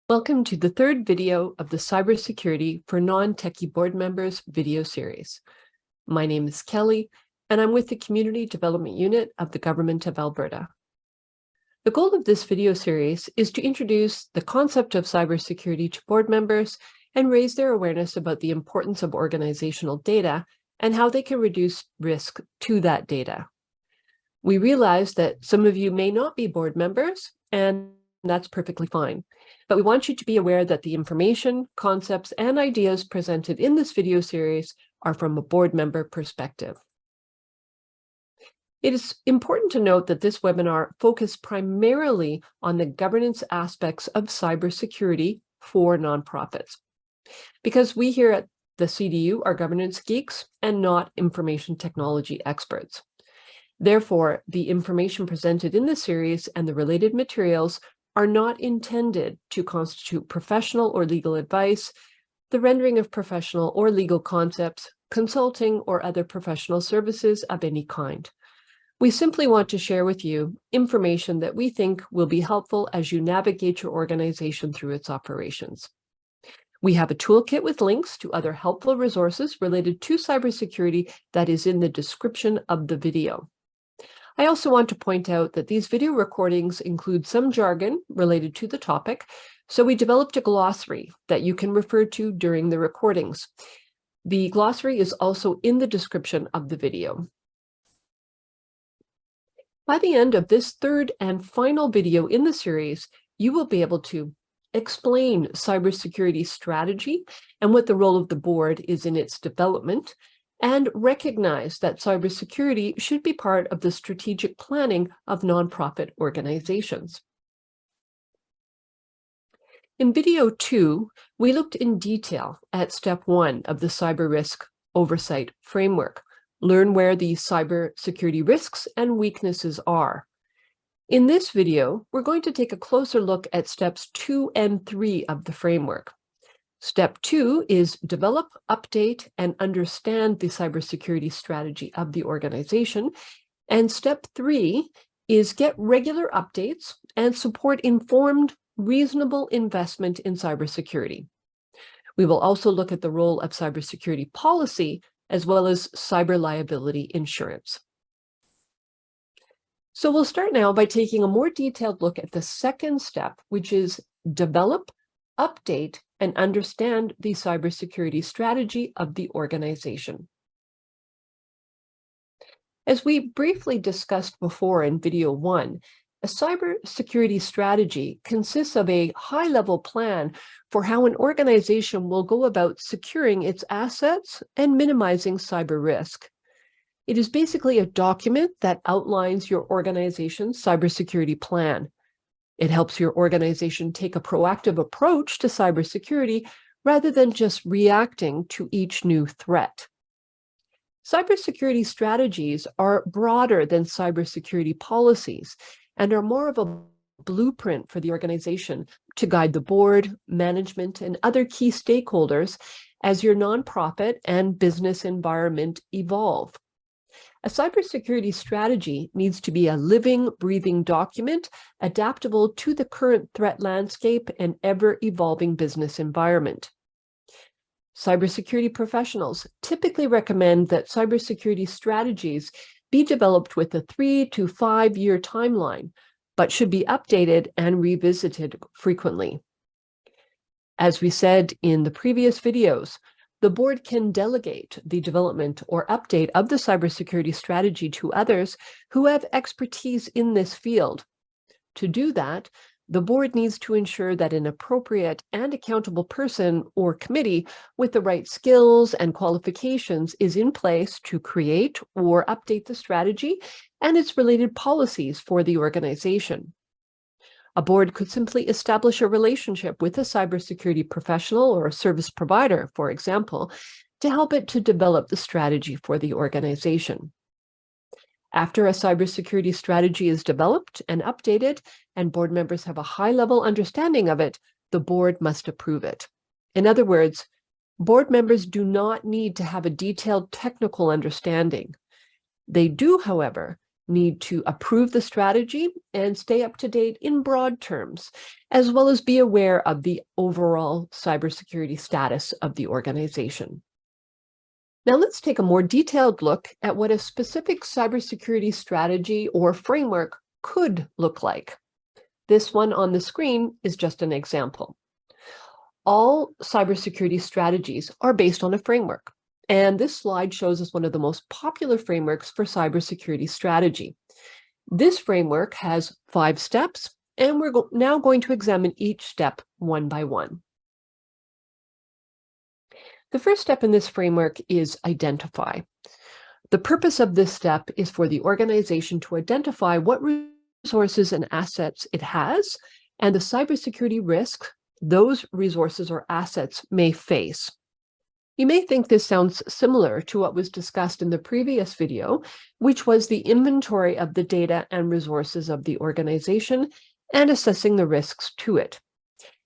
Welcome to the third video of the Cybersecurity for Non-Techie Board Members video series. My name is Kelly, and I'm with the Community Development Unit of the Government of Alberta. The goal of this video series is to introduce the concept of cybersecurity to board members and raise their awareness about the importance of organizational data and how they can reduce risk to that data. We realize that some of you may not be board members, and that's perfectly fine. But we want you to be aware that the information, concepts, and ideas presented in this video series are from a board member perspective. It is important to note that this webinar focused primarily on the governance aspects of cybersecurity for nonprofits, because we here at the CDU are governance geeks and not information technology experts. Therefore, the information presented in this series and the related materials are not intended to constitute professional or legal advice, the rendering of professional or legal concepts, consulting, or other professional services of any kind. We simply want to share with you information that we think will be helpful as you navigate your organization through its operations. We have a toolkit with links to other helpful resources related to cybersecurity that is in the description of the video. I also want to point out that these video recordings include some jargon related to the topic, so we developed a glossary that you can refer to during the recordings. The glossary is also in the description of the video. By the end of this third and final video in the series, you will be able to explain cybersecurity strategy and what the role of the board is in its development, and recognize that cybersecurity should be part of the strategic planning of nonprofit organizations. In video 2, we looked in detail at step 1 of the cyber risk oversight framework. Learn where the cybersecurity risks and weaknesses are. In this video, we're going to take a closer look at steps 2 and 3 of the framework. Step 2 is develop, update, and understand the cybersecurity strategy of the organization. And step 3 is get regular updates and support informed, reasonable investment in cybersecurity. We will also look at the role of cybersecurity policy as well as cyber liability insurance. So we'll start now by taking a more detailed look at the second step, which is develop, update, and understand the cybersecurity strategy of the organization. As we briefly discussed before in video 1, a cybersecurity strategy consists of a high-level plan for how an organization will go about securing its assets and minimizing cyber risk. It is basically a document that outlines your organization's cybersecurity plan. It helps your organization take a proactive approach to cybersecurity rather than just reacting to each new threat. Cybersecurity strategies are broader than cybersecurity policies and are more of a blueprint for the organization to guide the board, management, and other key stakeholders as your nonprofit and business environment evolve. A cybersecurity strategy needs to be a living, breathing document adaptable to the current threat landscape and ever-evolving business environment. Cybersecurity professionals typically recommend that cybersecurity strategies be developed with a 3 to 5 year timeline, but should be updated and revisited frequently. As we said in the previous videos, the board can delegate the development or update of the cybersecurity strategy to others who have expertise in this field. To do that, the board needs to ensure that an appropriate and accountable person or committee with the right skills and qualifications is in place to create or update the strategy and its related policies for the organization. A board could simply establish a relationship with a cybersecurity professional or a service provider, for example, to help it to develop the strategy for the organization. After a cybersecurity strategy is developed and updated, and board members have a high-level understanding of it, the board must approve it. In other words, board members do not need to have a detailed technical understanding. They do, however, need to approve the strategy and stay up to date in broad terms, as well as be aware of the overall cybersecurity status of the organization. Now let's take a more detailed look at what a specific cybersecurity strategy or framework could look like. This one on the screen is just an example. All cybersecurity strategies are based on a framework, and this slide shows us one of the most popular frameworks for cybersecurity strategy. This framework has 5 steps, and we're now going to examine each step one by one. The first step in this framework is identify. The purpose of this step is for the organization to identify what resources and assets it has and the cybersecurity risks those resources or assets may face. You may think this sounds similar to what was discussed in the previous video, which was the inventory of the data and resources of the organization and assessing the risks to it.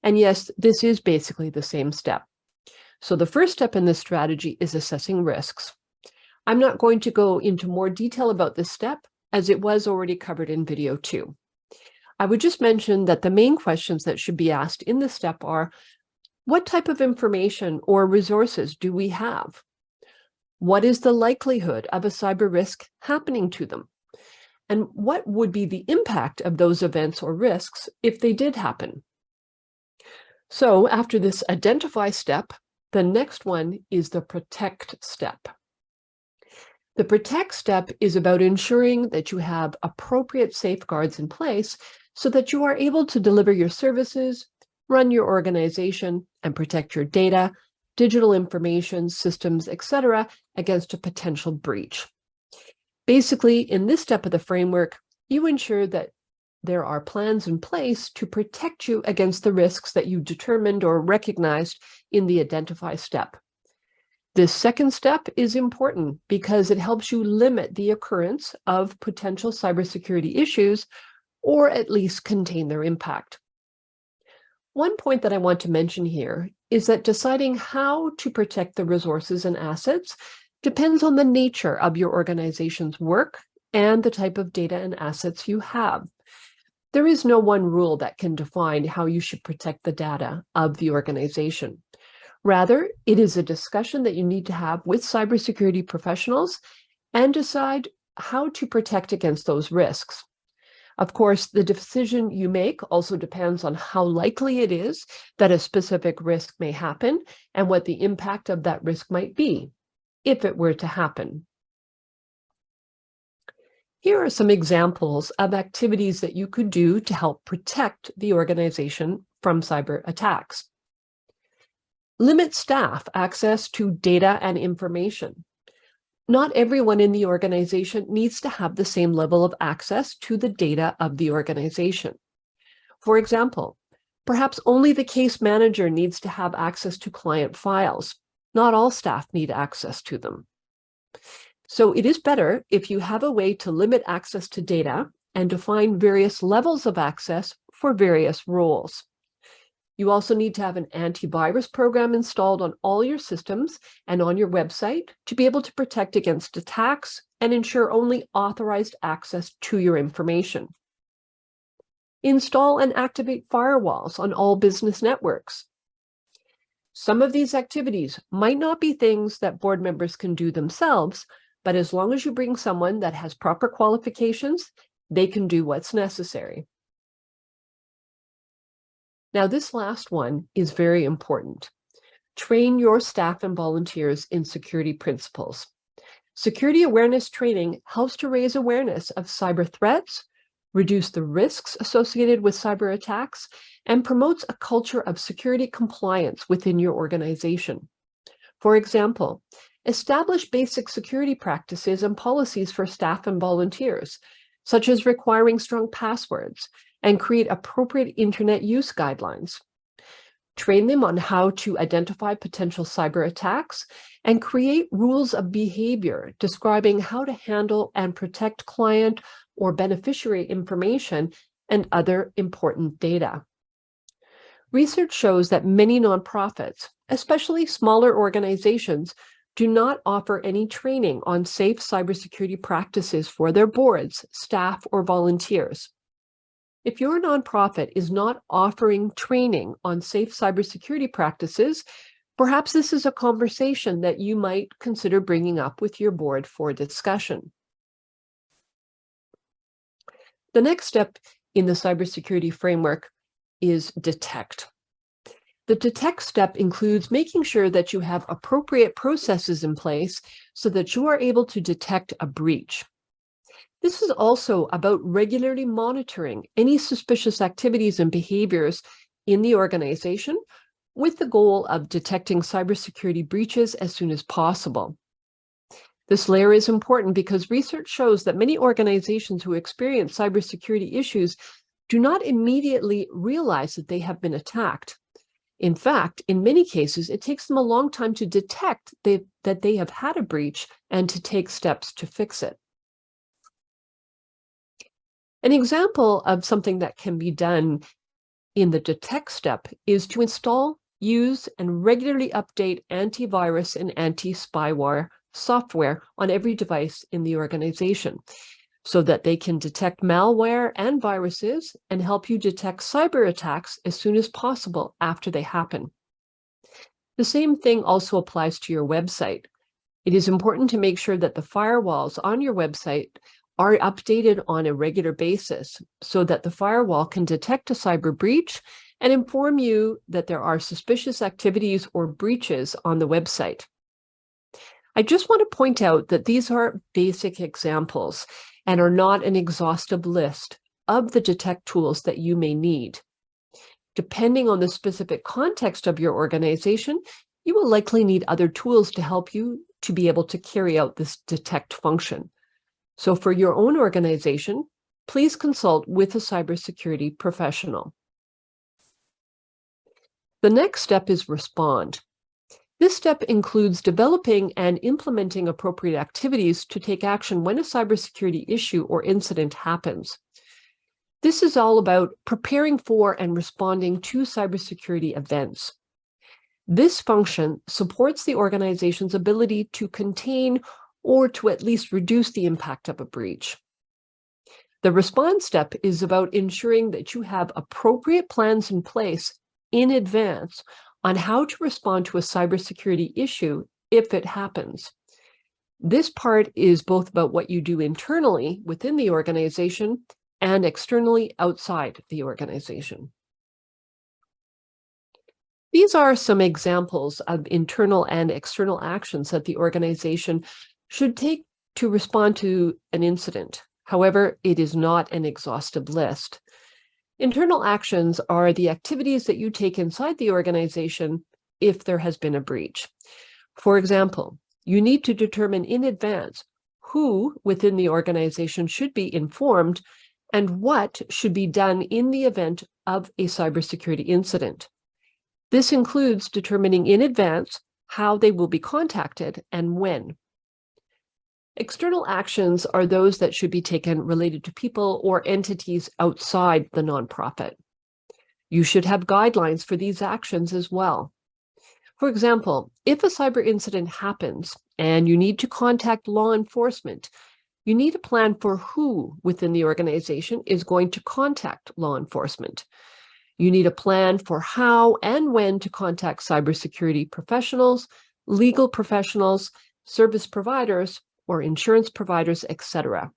And yes, this is basically the same step. So the first step in this strategy is assessing risks. I'm not going to go into more detail about this step, as it was already covered in video 2. I would just mention that the main questions that should be asked in this step are, what type of information or resources do we have? What is the likelihood of a cyber risk happening to them? And what would be the impact of those events or risks if they did happen? So after this identify step, the next one is the protect step. The protect step is about ensuring that you have appropriate safeguards in place so that you are able to deliver your services, run your organization, and protect your data, digital information, systems, etc., against a potential breach. Basically, in this step of the framework, you ensure that there are plans in place to protect you against the risks that you determined or recognized in the identify step. This second step is important because it helps you limit the occurrence of potential cybersecurity issues, or at least contain their impact. One point that I want to mention here is that deciding how to protect the resources and assets depends on the nature of your organization's work and the type of data and assets you have. There is no one rule that can define how you should protect the data of the organization. Rather, it is a discussion that you need to have with cybersecurity professionals and decide how to protect against those risks. Of course, the decision you make also depends on how likely it is that a specific risk may happen and what the impact of that risk might be, if it were to happen. Here are some examples of activities that you could do to help protect the organization from cyber attacks. Limit staff access to data and information. Not everyone in the organization needs to have the same level of access to the data of the organization. For example, perhaps only the case manager needs to have access to client files. Not all staff need access to them. So it is better if you have a way to limit access to data and define various levels of access for various roles. You also need to have an antivirus program installed on all your systems and on your website to be able to protect against attacks and ensure only authorized access to your information. Install and activate firewalls on all business networks. Some of these activities might not be things that board members can do themselves, but as long as you bring someone that has proper qualifications, they can do what's necessary. Now, this last one is very important. Train your staff and volunteers in security principles. Security awareness training helps to raise awareness of cyber threats, reduce the risks associated with cyber attacks, and promotes a culture of security compliance within your organization. For example, establish basic security practices and policies for staff and volunteers, such as requiring strong passwords, and create appropriate internet use guidelines. Train them on how to identify potential cyber attacks and create rules of behavior describing how to handle and protect client or beneficiary information and other important data. Research shows that many nonprofits, especially smaller organizations, do not offer any training on safe cybersecurity practices for their boards, staff, or volunteers. If your nonprofit is not offering training on safe cybersecurity practices, perhaps this is a conversation that you might consider bringing up with your board for discussion. The next step in the cybersecurity framework is detect. The detect step includes making sure that you have appropriate processes in place so that you are able to detect a breach. This is also about regularly monitoring any suspicious activities and behaviors in the organization with the goal of detecting cybersecurity breaches as soon as possible. This layer is important because research shows that many organizations who experience cybersecurity issues do not immediately realize that they have been attacked. In fact, in many cases, it takes them a long time to detect that they have had a breach and to take steps to fix it. An example of something that can be done in the detect step is to install, use, and regularly update antivirus and anti-spyware software on every device in the organization so that they can detect malware and viruses and help you detect cyber attacks as soon as possible after they happen. The same thing also applies to your website. It is important to make sure that the firewalls on your website are updated on a regular basis so that the firewall can detect a cyber breach and inform you that there are suspicious activities or breaches on the website. I just want to point out that these are basic examples and are not an exhaustive list of the detect tools that you may need. Depending on the specific context of your organization, you will likely need other tools to help you to be able to carry out this detect function. So for your own organization, please consult with a cybersecurity professional. The next step is respond. This step includes developing and implementing appropriate activities to take action when a cybersecurity issue or incident happens. This is all about preparing for and responding to cybersecurity events. This function supports the organization's ability to contain or to at least reduce the impact of a breach. The response step is about ensuring that you have appropriate plans in place in advance on how to respond to a cybersecurity issue if it happens. This part is both about what you do internally within the organization and externally outside the organization. These are some examples of internal and external actions that the organization should take to respond to an incident. However, it is not an exhaustive list. Internal actions are the activities that you take inside the organization if there has been a breach. For example, you need to determine in advance who within the organization should be informed and what should be done in the event of a cybersecurity incident. This includes determining in advance how they will be contacted and when. External actions are those that should be taken related to people or entities outside the nonprofit. You should have guidelines for these actions as well. For example, if a cyber incident happens and you need to contact law enforcement, you need a plan for who within the organization is going to contact law enforcement. You need a plan for how and when to contact cybersecurity professionals, legal professionals, service providers, or insurance providers, etc.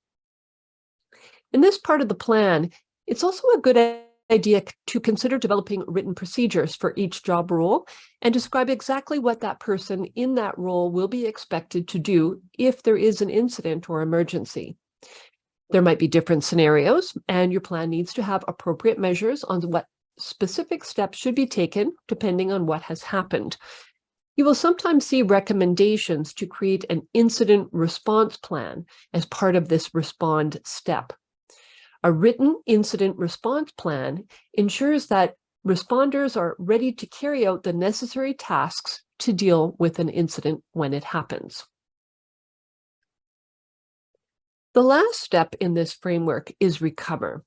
In this part of the plan, it's also a good idea to consider developing written procedures for each job role and describe exactly what that person in that role will be expected to do if there is an incident or emergency. There might be different scenarios, and your plan needs to have appropriate measures on what specific steps should be taken depending on what has happened. You will sometimes see recommendations to create an incident response plan as part of this respond step. A written incident response plan ensures that responders are ready to carry out the necessary tasks to deal with an incident when it happens. The last step in this framework is recover.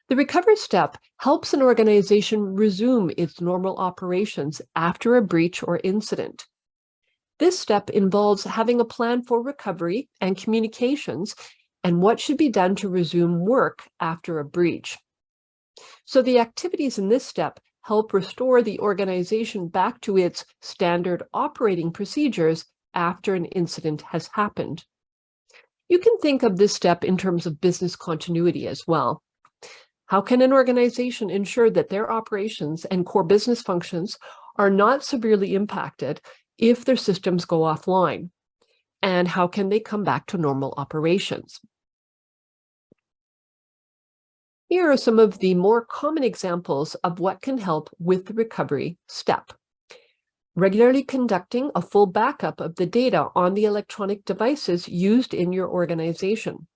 The recover step helps an organization resume its normal operations after a breach or incident. This step involves having a plan for recovery and communications and what should be done to resume work after a breach. So the activities in this step help restore the organization back to its standard operating procedures after an incident has happened. You can think of this step in terms of business continuity as well. How can an organization ensure that their operations and core business functions are not severely impacted if their systems go offline? And how can they come back to normal operations? Here are some of the more common examples of what can help with the recovery step. Regularly conducting a full backup of the data on the electronic devices used in your organization.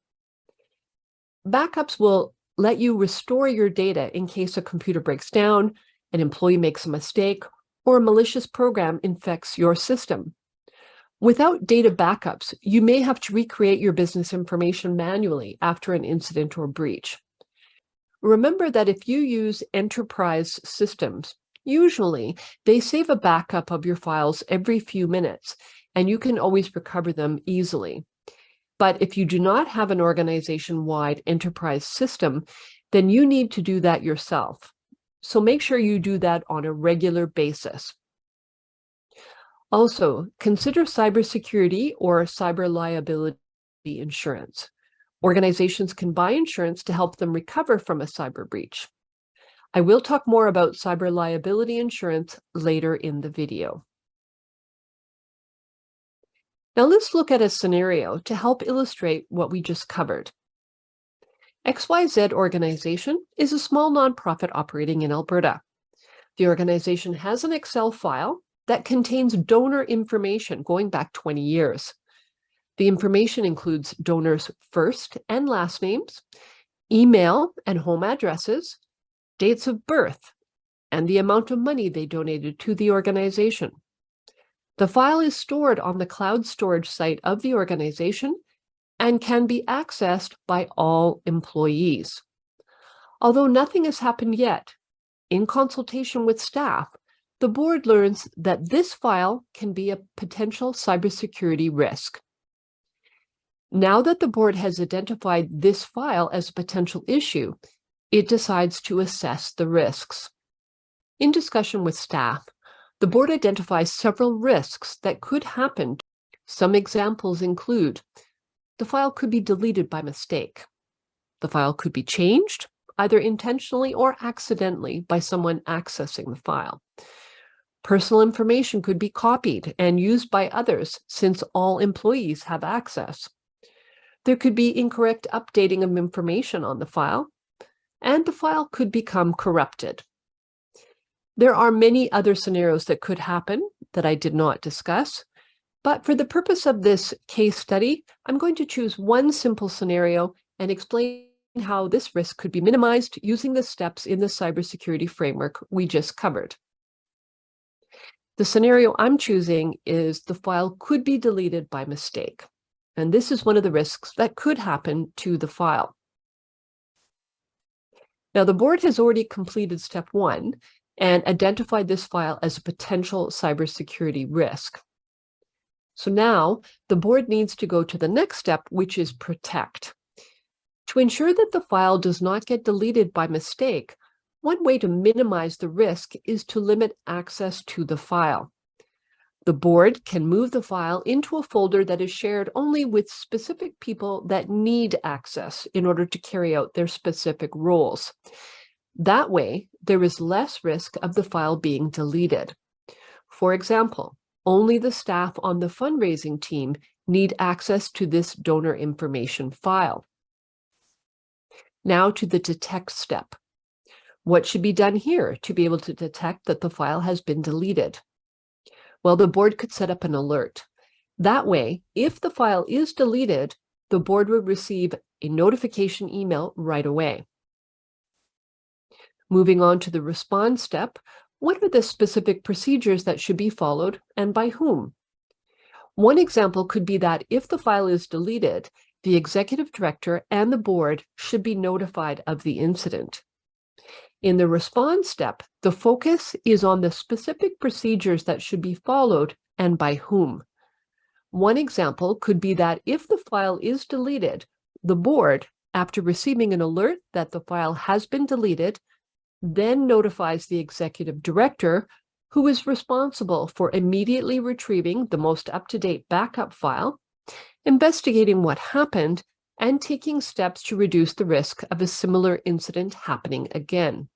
Backups will let you restore your data in case a computer breaks down, an employee makes a mistake, or a malicious program infects your system. Without data backups, you may have to recreate your business information manually after an incident or breach. Remember that if you use enterprise systems, usually they save a backup of your files every few minutes, and you can always recover them easily. But if you do not have an organization-wide enterprise system, then you need to do that yourself. So make sure you do that on a regular basis. Also, consider cybersecurity or cyber liability insurance. Organizations can buy insurance to help them recover from a cyber breach. I will talk more about cyber liability insurance later in the video. Now let's look at a scenario to help illustrate what we just covered. XYZ organization is a small nonprofit operating in Alberta. The organization has an Excel file that contains donor information going back 20 years. The information includes donors' first and last names, email and home addresses, dates of birth, and the amount of money they donated to the organization. The file is stored on the cloud storage site of the organization and can be accessed by all employees. Although nothing has happened yet, in consultation with staff, the board learns that this file can be a potential cybersecurity risk. Now that the board has identified this file as a potential issue, it decides to assess the risks. In discussion with staff, the board identifies several risks that could happen. Some examples include the file could be deleted by mistake. The file could be changed, either intentionally or accidentally, by someone accessing the file. Personal information could be copied and used by others since all employees have access. There could be incorrect updating of information on the file, and the file could become corrupted. There are many other scenarios that could happen that I did not discuss, but for the purpose of this case study, I'm going to choose one simple scenario and explain how this risk could be minimized using the steps in the cybersecurity framework we just covered. The scenario I'm choosing is the file could be deleted by mistake, and this is one of the risks that could happen to the file. Now, the board has already completed step 1 and identified this file as a potential cybersecurity risk. So now the board needs to go to the next step, which is protect. To ensure that the file does not get deleted by mistake, one way to minimize the risk is to limit access to the file. The board can move the file into a folder that is shared only with specific people that need access in order to carry out their specific roles. That way, there is less risk of the file being deleted. For example, only the staff on the fundraising team need access to this donor information file. Now to the detect step. What should be done here to be able to detect that the file has been deleted? Well, the board could set up an alert. That way, if the file is deleted, the board would receive a notification email right away. Moving on to the response step, what are the specific procedures that should be followed and by whom? One example could be that if the file is deleted, the executive director and the board should be notified of the incident. In the response step, the focus is on the specific procedures that should be followed and by whom. One example could be that if the file is deleted, the board, after receiving an alert that the file has been deleted, then notifies the executive director, who is responsible for immediately retrieving the most up-to-date backup file, investigating what happened, and taking steps to reduce the risk of a similar incident happening again.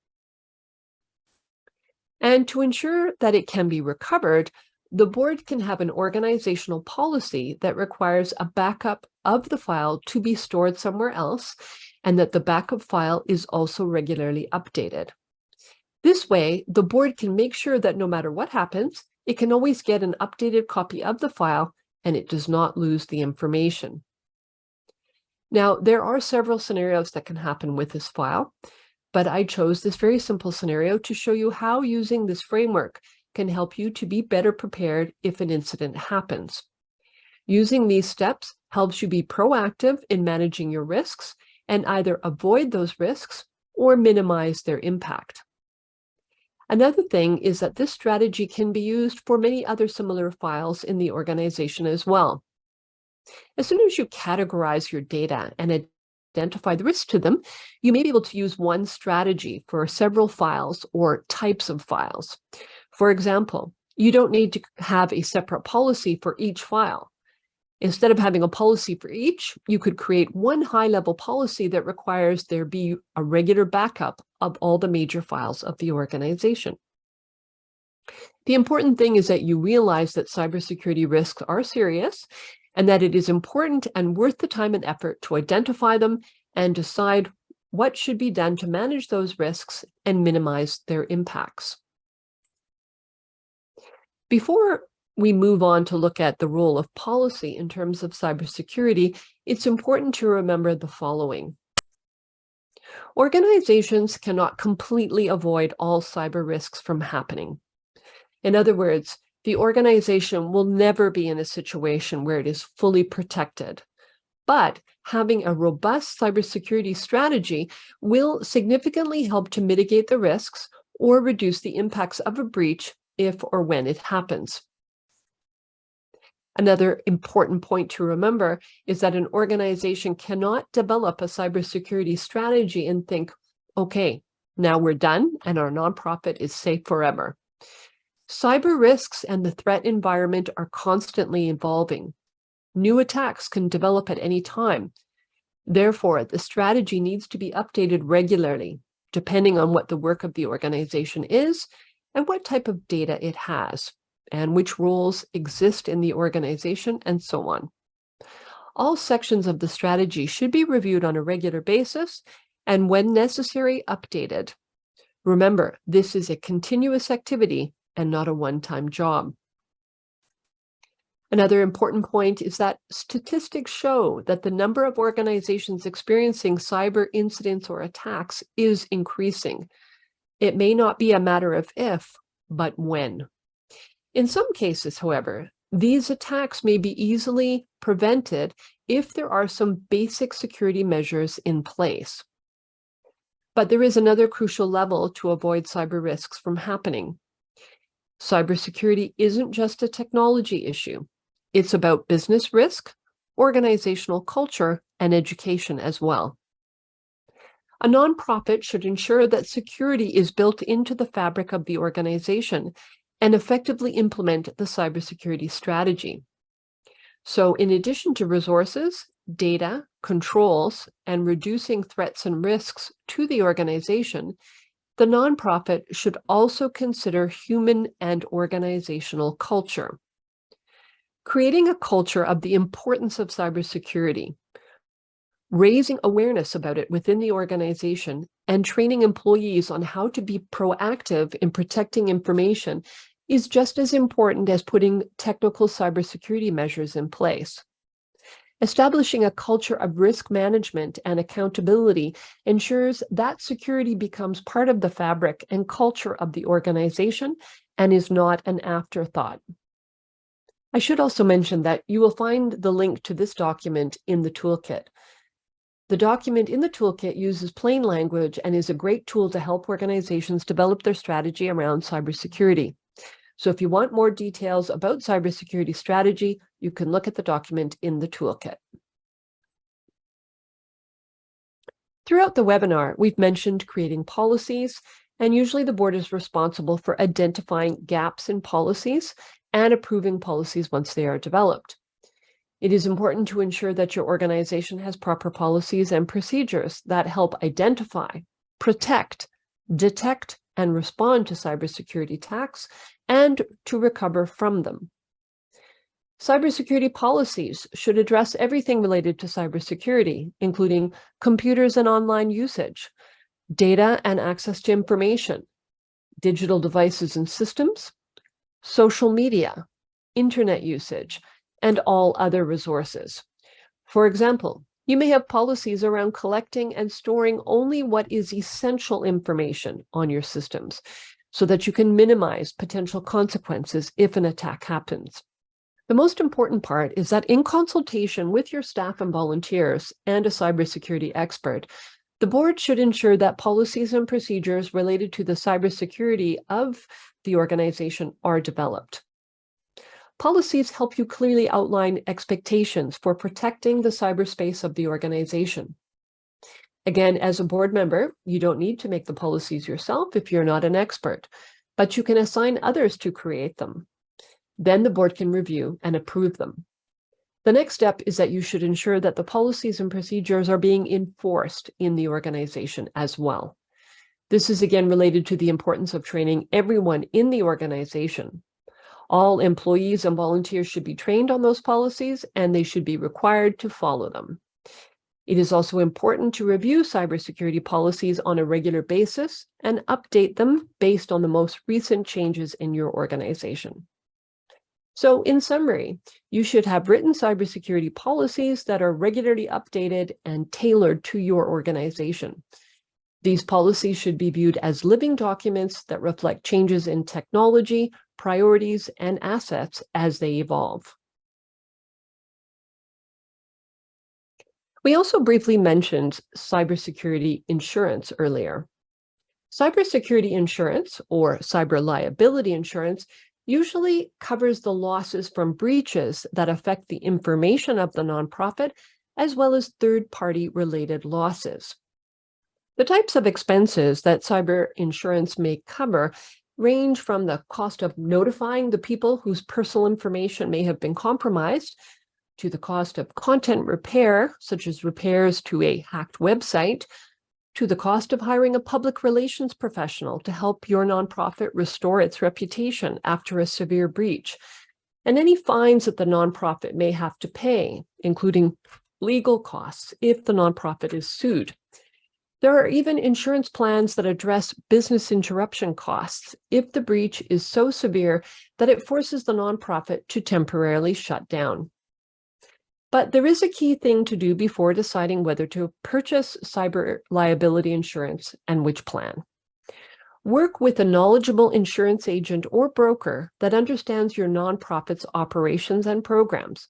And to ensure that it can be recovered, the board can have an organizational policy that requires a backup of the file to be stored somewhere else, and that the backup file is also regularly updated. This way, the board can make sure that no matter what happens, it can always get an updated copy of the file and it does not lose the information. Now, there are several scenarios that can happen with this file, but I chose this very simple scenario to show you how using this framework can help you to be better prepared if an incident happens. Using these steps helps you be proactive in managing your risks and either avoid those risks or minimize their impact. Another thing is that this strategy can be used for many other similar files in the organization as well. As soon as you categorize your data and identify the risks to them, you may be able to use one strategy for several files or types of files. For example, you don't need to have a separate policy for each file. Instead of having a policy for each, you could create one high-level policy that requires there be a regular backup of all the major files of the organization. The important thing is that you realize that cybersecurity risks are serious and that it is important and worth the time and effort to identify them and decide what should be done to manage those risks and minimize their impacts. Before we move on to look at the role of policy in terms of cybersecurity, it's important to remember the following. Organizations cannot completely avoid all cyber risks from happening. In other words, the organization will never be in a situation where it is fully protected. But having a robust cybersecurity strategy will significantly help to mitigate the risks or reduce the impacts of a breach if or when it happens. Another important point to remember is that an organization cannot develop a cybersecurity strategy and think, okay, now we're done and our nonprofit is safe forever. Cyber risks and the threat environment are constantly evolving. New attacks can develop at any time. Therefore, the strategy needs to be updated regularly, depending on what the work of the organization is and what type of data it has, and which roles exist in the organization, and so on. All sections of the strategy should be reviewed on a regular basis and, when necessary, updated. Remember, this is a continuous activity and not a one-time job. Another important point is that statistics show that the number of organizations experiencing cyber incidents or attacks is increasing. It may not be a matter of if, but when. In some cases, however, these attacks may be easily prevented if there are some basic security measures in place. But there is another crucial level to avoid cyber risks from happening. Cybersecurity isn't just a technology issue. It's about business risk, organizational culture, and education as well. A nonprofit should ensure that security is built into the fabric of the organization and effectively implement the cybersecurity strategy. So in addition to resources, data, controls, and reducing threats and risks to the organization, the nonprofit should also consider human and organizational culture. Creating a culture of the importance of cybersecurity, raising awareness about it within the organization, and training employees on how to be proactive in protecting information is just as important as putting technical cybersecurity measures in place. Establishing a culture of risk management and accountability ensures that security becomes part of the fabric and culture of the organization and is not an afterthought. I should also mention that you will find the link to this document in the toolkit. The document in the toolkit uses plain language and is a great tool to help organizations develop their strategy around cybersecurity. So if you want more details about cybersecurity strategy, you can look at the document in the toolkit. Throughout the webinar, we've mentioned creating policies, and usually the board is responsible for identifying gaps in policies and approving policies once they are developed. It is important to ensure that your organization has proper policies and procedures that help identify, protect, detect, and respond to cybersecurity attacks and to recover from them. Cybersecurity policies should address everything related to cybersecurity, including computers and online usage, data and access to information, digital devices and systems, social media, internet usage, and all other resources. For example, you may have policies around collecting and storing only what is essential information on your systems so that you can minimize potential consequences if an attack happens. The most important part is that in consultation with your staff and volunteers and a cybersecurity expert, the board should ensure that policies and procedures related to the cybersecurity of the organization are developed. Policies help you clearly outline expectations for protecting the cyberspace of the organization. Again, as a board member, you don't need to make the policies yourself if you're not an expert, but you can assign others to create them. Then the board can review and approve them. The next step is that you should ensure that the policies and procedures are being enforced in the organization as well. This is again related to the importance of training everyone in the organization. All employees and volunteers should be trained on those policies, and they should be required to follow them. It is also important to review cybersecurity policies on a regular basis and update them based on the most recent changes in your organization. So in summary, you should have written cybersecurity policies that are regularly updated and tailored to your organization. These policies should be viewed as living documents that reflect changes in technology, priorities, and assets as they evolve. We also briefly mentioned cybersecurity insurance earlier. Cybersecurity insurance, or cyber liability insurance, usually covers the losses from breaches that affect the information of the nonprofit, as well as third-party related losses. The types of expenses that cyber insurance may cover range from the cost of notifying the people whose personal information may have been compromised, to the cost of content repair, such as repairs to a hacked website, to the cost of hiring a public relations professional to help your nonprofit restore its reputation after a severe breach, and any fines that the nonprofit may have to pay, including legal costs if the nonprofit is sued. There are even insurance plans that address business interruption costs if the breach is so severe that it forces the nonprofit to temporarily shut down. But there is a key thing to do before deciding whether to purchase cyber liability insurance and which plan. Work with a knowledgeable insurance agent or broker that understands your nonprofit's operations and programs.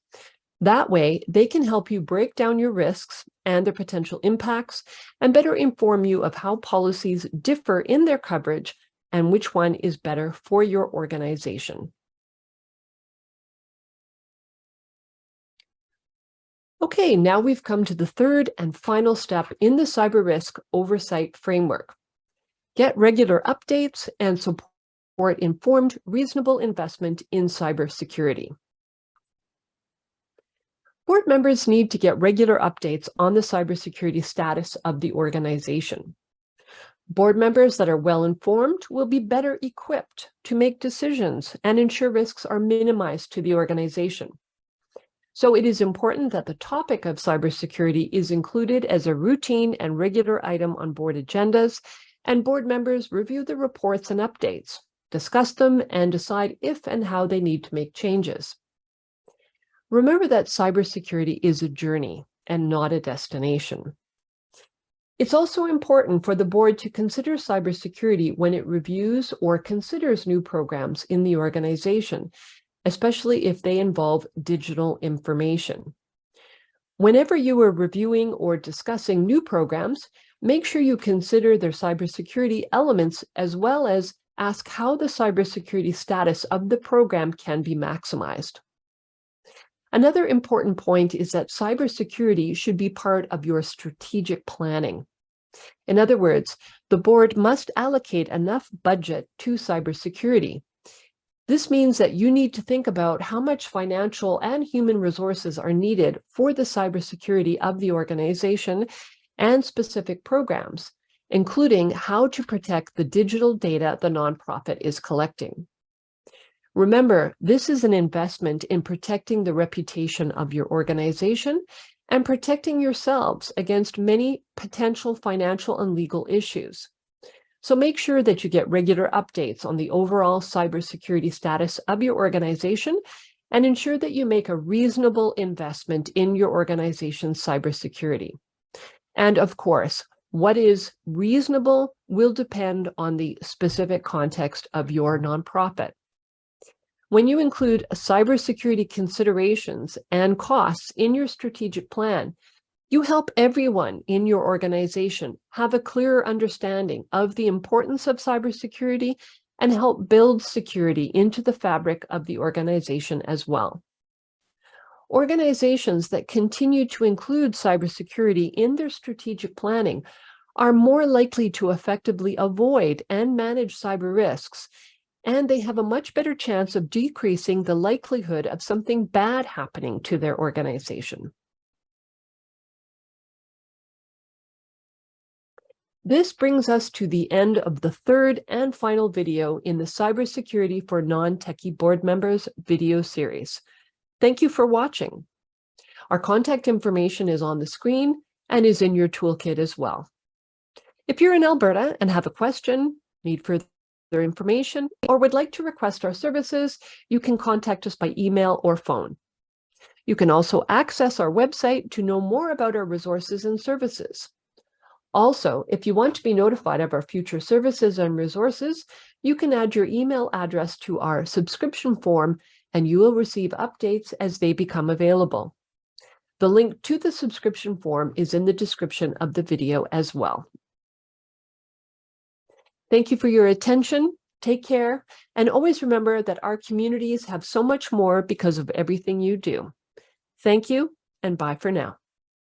That way, they can help you break down your risks and their potential impacts and better inform you of how policies differ in their coverage and which one is better for your organization. Okay, now we've come to the third and final step in the cyber risk oversight framework. Get regular updates and support informed, reasonable investment in cybersecurity. Board members need to get regular updates on the cybersecurity status of the organization. Board members that are well informed will be better equipped to make decisions and ensure risks are minimized to the organization. So it is important that the topic of cybersecurity is included as a routine and regular item on board agendas, and board members review the reports and updates, discuss them, and decide if and how they need to make changes. Remember that cybersecurity is a journey and not a destination. It's also important for the board to consider cybersecurity when it reviews or considers new programs in the organization, especially if they involve digital information. Whenever you are reviewing or discussing new programs, make sure you consider their cybersecurity elements as well as ask how the cybersecurity status of the program can be maximized. Another important point is that cybersecurity should be part of your strategic planning. In other words, the board must allocate enough budget to cybersecurity. This means that you need to think about how much financial and human resources are needed for the cybersecurity of the organization and specific programs, including how to protect the digital data the nonprofit is collecting. Remember, this is an investment in protecting the reputation of your organization and protecting yourselves against many potential financial and legal issues. So make sure that you get regular updates on the overall cybersecurity status of your organization and ensure that you make a reasonable investment in your organization's cybersecurity. And of course, what is reasonable will depend on the specific context of your nonprofit. When you include cybersecurity considerations and costs in your strategic plan, you help everyone in your organization have a clearer understanding of the importance of cybersecurity and help build security into the fabric of the organization as well. Organizations that continue to include cybersecurity in their strategic planning are more likely to effectively avoid and manage cyber risks, and they have a much better chance of decreasing the likelihood of something bad happening to their organization. This brings us to the end of the third and final video in the Cybersecurity for Non-Techie Board Members video series. Thank you for watching. Our contact information is on the screen and is in your toolkit as well. If you're in Alberta and have a question, need further information, or would like to request our services, you can contact us by email or phone. You can also access our website to know more about our resources and services. Also, if you want to be notified of our future services and resources, you can add your email address to our subscription form and you will receive updates as they become available. The link to the subscription form is in the description of the video as well. Thank you for your attention. Take care, and always remember that our communities have so much more because of everything you do. Thank you, and bye for now.